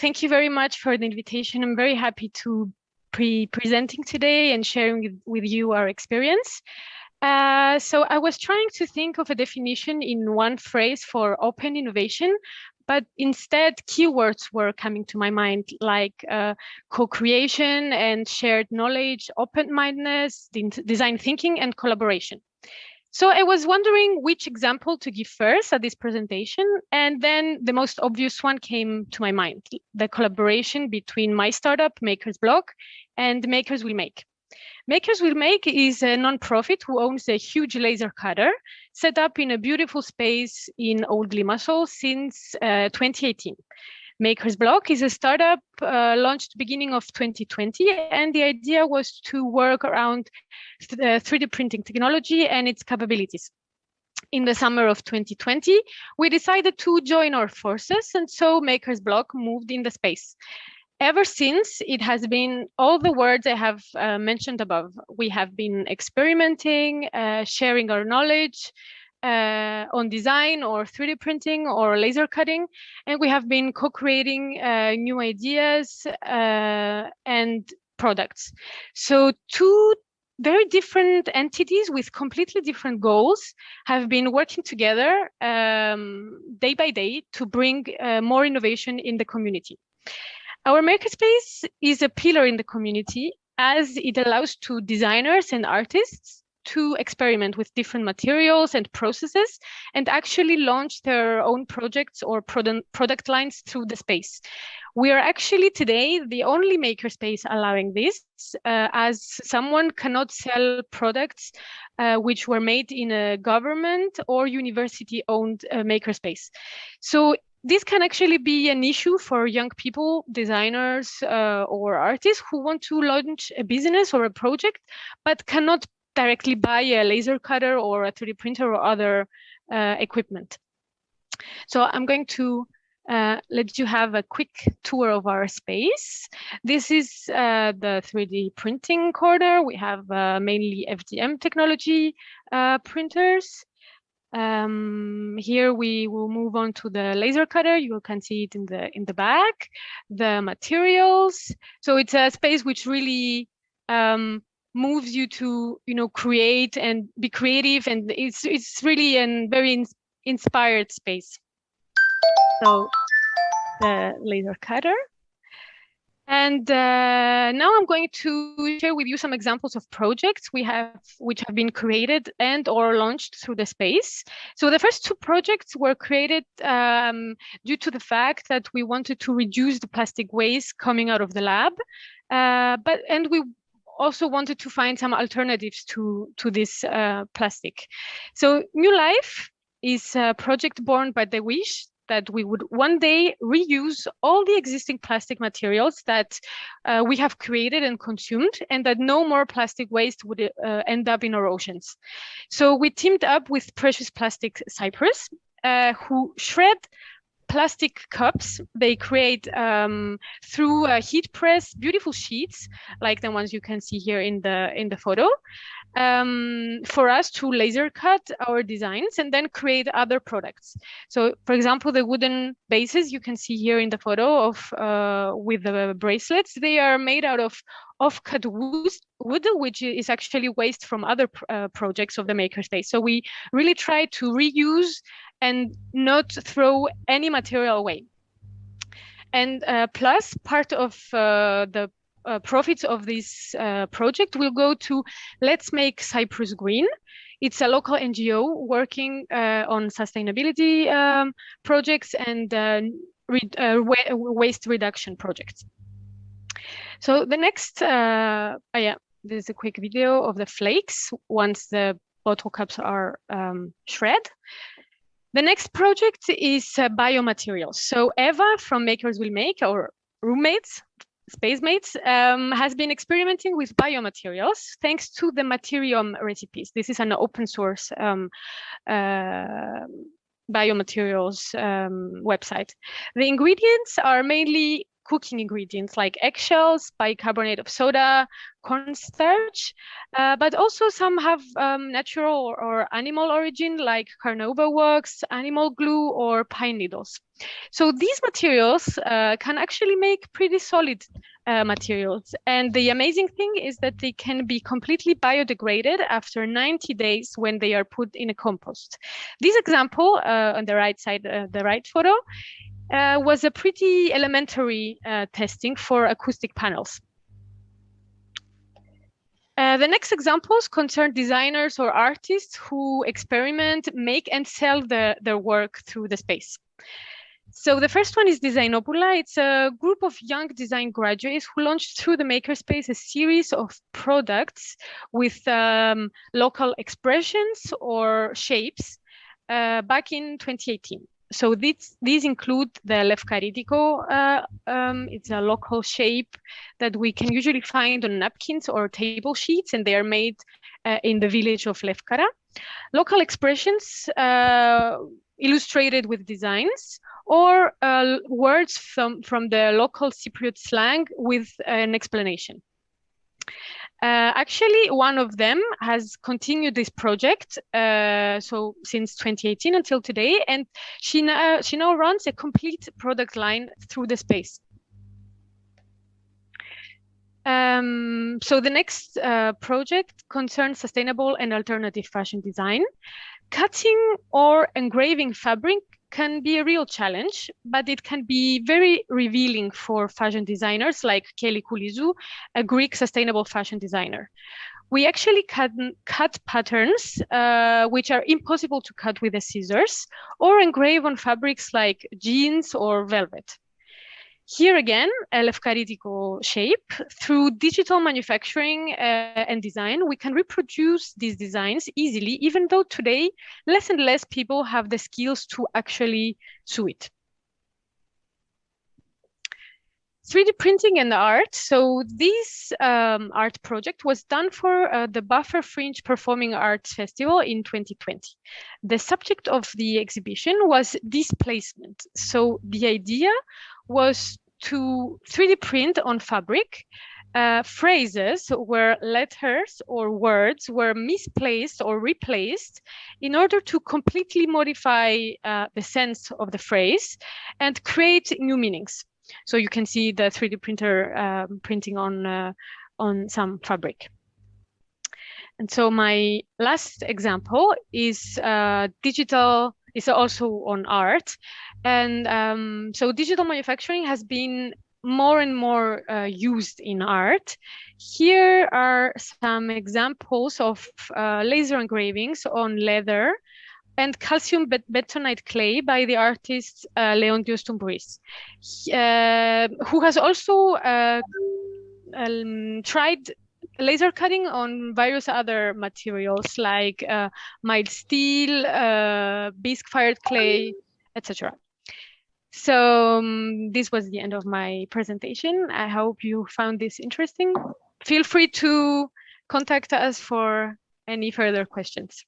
thank you very much for the invitation. I'm very happy to be presenting today and sharing with you our experience. So I was trying to think of a definition in one phrase for open innovation, but instead keywords were coming to my mind, like co-creation and shared knowledge, open-mindedness, design thinking, and collaboration. So I was wondering which example to give first at this presentation, and then the most obvious one came to my mind, the collaboration between my startup, Makers Block, and Makers Will Make. Makers Will Make is a nonprofit who owns a huge laser cutter set up in a beautiful space in Old Limassol since 2018. Makers Block is a startup launched beginning of 2020, and the idea was to work around 3D printing technology and its capabilities. In the summer of 2020, we decided to join our forces, and so Makers Block moved in the space. Ever since, it has been all the words I have mentioned above. We have been experimenting, sharing our knowledge, on design or 3D printing or laser cutting. And we have been co-creating new ideas and products. So two very different entities with completely different goals have been working together day by day to bring more innovation in the community. Our makerspace is a pillar in the community as it allows to designers and artists to experiment with different materials and processes and actually launch their own projects or product lines through the space. We are actually today the only makerspace allowing this, as someone cannot sell products which were made in a government or university-owned makerspace. So this can actually be an issue for young people, designers or artists who want to launch a business or a project, but cannot directly buy a laser cutter or a 3D printer or other equipment. So I'm going to let you have a quick tour of our space. This is the 3D printing corner. We have mainly FDM technology printers. Here we will move on to the laser cutter. You can see it in the back. The materials. So it's a space which really moves you to create and be creative, and it's really a very inspired space. So the laser cutter. And now I'm going to share with you some examples of projects which have been created and or launched through the space. So the first two projects were created due to the fact that we wanted to reduce the plastic waste coming out of the lab, and we also wanted to find some alternatives to this plastic. So New Life is a project born by the wish that we would one day reuse all the existing plastic materials that we have created and consumed, and that no more plastic waste would end up in our oceans. So we teamed up with Precious Plastic Cyprus, who shred plastic cups. They create through a heat press beautiful sheets like the ones you can see here in the photo, for us to laser cut our designs and then create other products. So for example, the wooden bases you can see here in the photo of with the bracelets, they are made out of off-cut wood, which is actually waste from other projects of the makerspace. So we really try to reuse and not throw any material away. And plus, part of the profits of this project will go to Let's Make Cyprus Green. It's a local NGO working on sustainability projects and waste reduction projects. So the next, there's a quick video of the flakes once the bottle cups are shred. The next project is biomaterials. So Eva from Makers Will Make, our roommates, space mates, has been experimenting with biomaterials thanks to the Materium recipes. This is an open source biomaterials website. The ingredients are mainly cooking ingredients like eggshells, bicarbonate of soda, cornstarch, but also some have natural or animal origin like carnauba wax, animal glue, or pine needles. So these materials can actually make pretty solid materials. And the amazing thing is that they can be completely biodegraded after 90 days when they are put in a compost. This example on the right side, the right photo, was a pretty elementary testing for acoustic panels. The next examples concern designers or artists who experiment, make, and sell their work through the space. So the first one is Designopula. It's a group of young design graduates who launched through the makerspace a series of products with local expressions or shapes back in 2018. So these include the lefkaritiko. It's a local shape that we can usually find on napkins or table sheets, and they are made in the village of Lefkara. Local expressions illustrated with designs, or words from the local Cypriot slang with an explanation. Actually, one of them has continued this project so since 2018 until today, and she now runs a complete product line through the space. So the next project concerns sustainable and alternative fashion design. Cutting or engraving fabric can be a real challenge, but it can be very revealing for fashion designers like Kelly Koulizou, a Greek sustainable fashion designer. We actually cut patterns which are impossible to cut with the scissors, or engrave on fabrics like jeans or velvet. Here again, a lefkaritiko shape. Through digital manufacturing and design, we can reproduce these designs easily, even though today less and less people have the skills to actually sew it. 3D printing and art. So this art project was done for the Buffer Fringe Performing Arts Festival in 2020. The subject of the exhibition was displacement. So the idea was to 3D print on fabric phrases where letters or words were misplaced or replaced in order to completely modify the sense of the phrase and create new meanings. So you can see the 3D printer printing on some fabric. And so my last example is digital, is also on art. And so digital manufacturing has been more and more used in art. Here are some examples of laser engravings on leather and calcium bentonite clay by the artist Leontios Tumbouris, who has also tried laser cutting on various other materials like mild steel, bisque fired clay, etc. So this was the end of my presentation. I hope you found this interesting. Feel free to contact us for any further questions.